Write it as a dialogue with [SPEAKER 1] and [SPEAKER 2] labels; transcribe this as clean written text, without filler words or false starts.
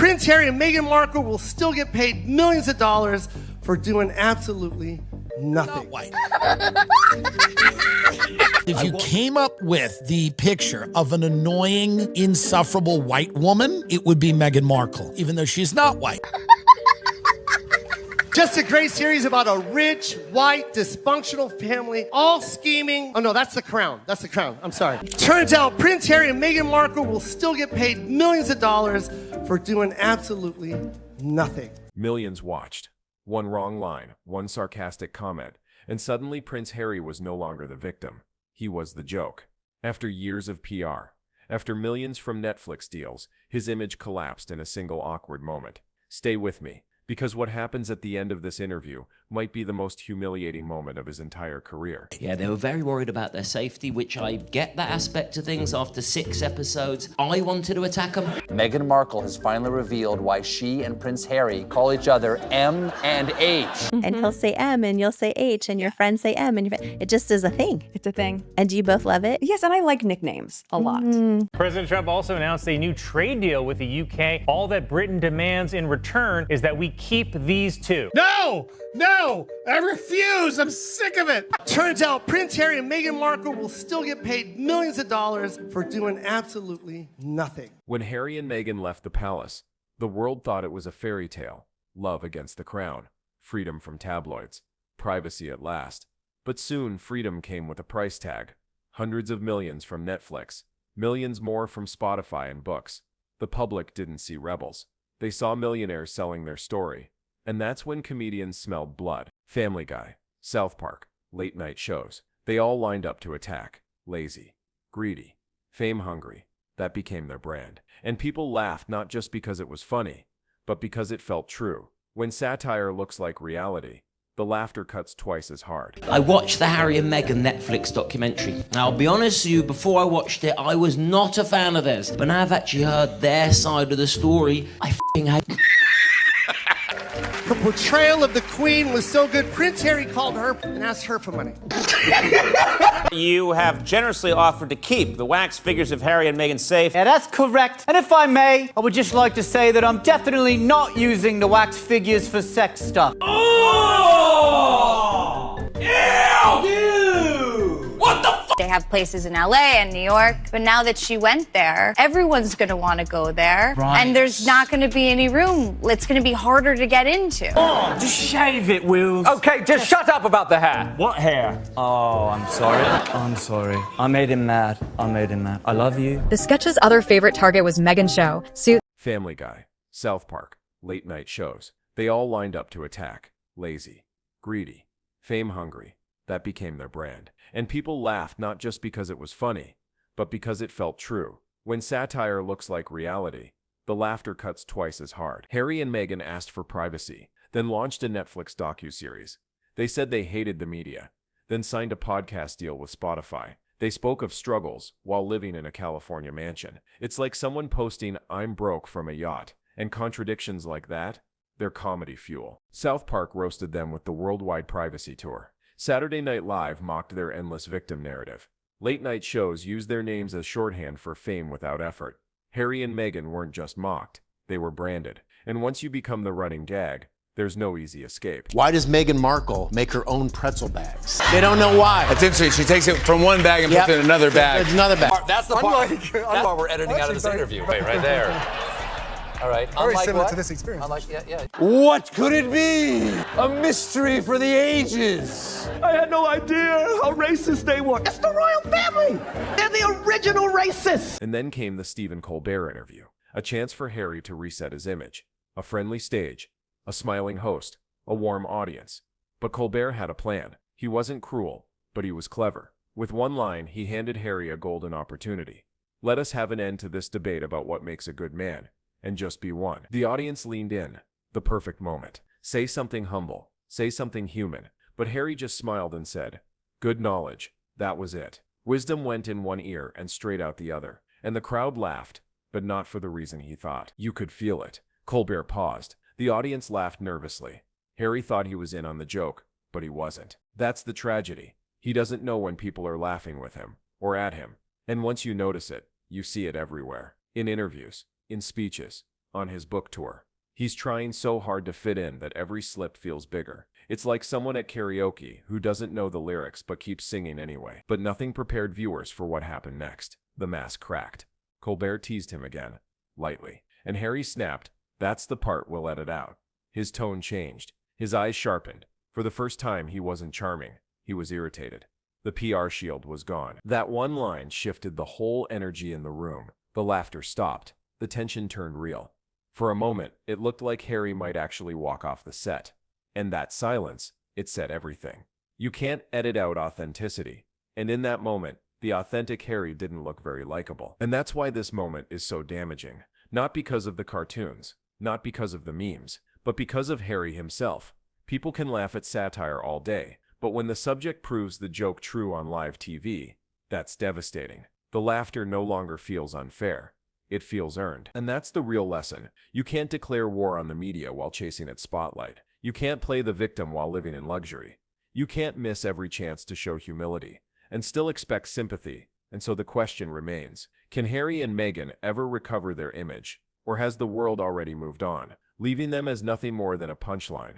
[SPEAKER 1] Prince Harry and Meghan Markle will still get paid millions of dollars for doing absolutely nothing.
[SPEAKER 2] If you came up with the picture of an annoying, insufferable white woman, it would be Meghan Markle, even though she's not white.
[SPEAKER 1] Just a great series about a rich, white, dysfunctional family, all scheming. Oh no, that's The Crown. That's The Crown. I'm sorry. Turns out Prince Harry and Meghan Markle will still get paid millions of dollars for doing absolutely nothing.
[SPEAKER 3] Millions watched. One wrong line, one sarcastic comment, and suddenly Prince Harry was no longer the victim. He was the joke. After years of PR, after millions from Netflix deals, his image collapsed in a single awkward moment. Stay with me, because what happens at the end of this interview might be the most humiliating moment of his entire career.
[SPEAKER 4] Yeah, they were very worried about their safety, which I get that aspect of things. After 6 episodes, I wanted to attack them.
[SPEAKER 5] Meghan Markle has finally revealed why she and Prince Harry call each other M and H.
[SPEAKER 6] And he'll say M and you'll say H and your friends say M and it just is a thing.
[SPEAKER 7] It's a thing.
[SPEAKER 6] And do you both love it?
[SPEAKER 7] Yes, and I like nicknames a lot.
[SPEAKER 8] President Trump also announced a new trade deal with the UK. All that Britain demands in return is that we keep these two.
[SPEAKER 1] No! No! I refuse! I'm sick of it! Turns out Prince Harry and Meghan Markle will still get paid millions of dollars for doing absolutely nothing.
[SPEAKER 3] When Harry and Meghan left the palace, the world thought it was a fairy tale. Love against the crown, freedom from tabloids, privacy at last. But soon, freedom came with a price tag. Hundreds of millions from Netflix, millions more from Spotify and books. The public didn't see rebels. They saw millionaires selling their story. And that's when comedians smelled blood. Family Guy, South Park, late night shows. They all lined up to attack. Lazy, greedy, fame hungry. That became their brand. And people laughed not just because it was funny, but because it felt true. When satire looks like reality, the laughter cuts twice as hard.
[SPEAKER 4] I watched the Harry and Meghan Netflix documentary. Now, I'll be honest with you, before I watched it, I was not a fan of theirs. But now I've actually heard their side of the story, I f***ing hate
[SPEAKER 1] Her portrayal of the Queen was so good, Prince Harry called her and asked her for money.
[SPEAKER 9] You have generously offered to keep the wax figures of Harry and Meghan safe.
[SPEAKER 10] Yeah, that's correct. And if I may, I would just like to say that I'm definitely not using the wax figures for sex stuff.
[SPEAKER 9] Oh! Ew! What the f***?
[SPEAKER 11] They have places in LA and New York, but now that she went there, everyone's gonna wanna go there.
[SPEAKER 10] Right.
[SPEAKER 11] And there's not gonna be any room. It's gonna be harder to get into.
[SPEAKER 9] Oh, just shave it, Will.
[SPEAKER 10] Okay, just shut up about the hair.
[SPEAKER 9] What hair?
[SPEAKER 10] Oh, I'm sorry. I'm sorry. I made him mad. I love you.
[SPEAKER 7] The sketch's other favorite target was Meghan's show.
[SPEAKER 3] Family Guy, South Park, late night shows. They all lined up to attack. Lazy, greedy, fame hungry. That became their brand. And people laughed not just because it was funny, but because it felt true. When satire looks like reality, the laughter cuts twice as hard. Harry and Meghan asked for privacy, then launched a Netflix docuseries. They said they hated the media, then signed a podcast deal with Spotify. They spoke of struggles while living in a California mansion. It's like someone posting, "I'm broke" from a yacht. And contradictions like that, they're comedy fuel. South Park roasted them with the worldwide privacy tour. Saturday Night Live mocked their endless victim narrative. Late-night shows used their names as shorthand for fame without effort. Harry and Meghan weren't just mocked, they were branded. And once you become the running gag, there's no easy escape.
[SPEAKER 12] Why does Meghan Markle make her own pretzel bags? They don't know why.
[SPEAKER 13] That's interesting. She takes it from one bag and puts it in another bag.
[SPEAKER 12] There's another bag.
[SPEAKER 5] That's the part. That's what we're editing out of this interview. Wait, right there. All right.
[SPEAKER 14] Very similar to this experience.
[SPEAKER 13] What could it be? A mystery for the ages.
[SPEAKER 1] I had no idea how racist they were. It's the royal family. They're the original racists.
[SPEAKER 3] And then came the Stephen Colbert interview, a chance for Harry to reset his image. A friendly stage, a smiling host, a warm audience. But Colbert had a plan. He wasn't cruel, but he was clever. With one line, he handed Harry a golden opportunity. Let us have an end to this debate about what makes a good man, and just be one. The audience leaned in. The perfect moment. Say something humble. Say something human. But Harry just smiled and said, "Good knowledge." That was it. Wisdom went in one ear and straight out the other. And the crowd laughed, but not for the reason he thought. You could feel it. Colbert paused. The audience laughed nervously. Harry thought he was in on the joke, but he wasn't. That's the tragedy. He doesn't know when people are laughing with him, or at him. And once you notice it, you see it everywhere. In interviews, in speeches, on his book tour. He's trying so hard to fit in that every slip feels bigger. It's like someone at karaoke who doesn't know the lyrics but keeps singing anyway. But nothing prepared viewers for what happened next. The mask cracked. Colbert teased him again, lightly. And Harry snapped, "That's the part we'll edit out." His tone changed. His eyes sharpened. For the first time, he wasn't charming. He was irritated. The PR shield was gone. That one line shifted the whole energy in the room. The laughter stopped. The tension turned real. For a moment, it looked like Harry might actually walk off the set. And that silence, it said everything. You can't edit out authenticity. And in that moment, the authentic Harry didn't look very likable. And that's why this moment is so damaging. Not because of the cartoons, not because of the memes, but because of Harry himself. People can laugh at satire all day, but when the subject proves the joke true on live TV, that's devastating. The laughter no longer feels unfair. It feels earned. And that's the real lesson. You can't declare war on the media while chasing its spotlight. You can't play the victim while living in luxury. You can't miss every chance to show humility and still expect sympathy. And so the question remains, can Harry and Meghan ever recover their image? Or has the world already moved on, leaving them as nothing more than a punchline?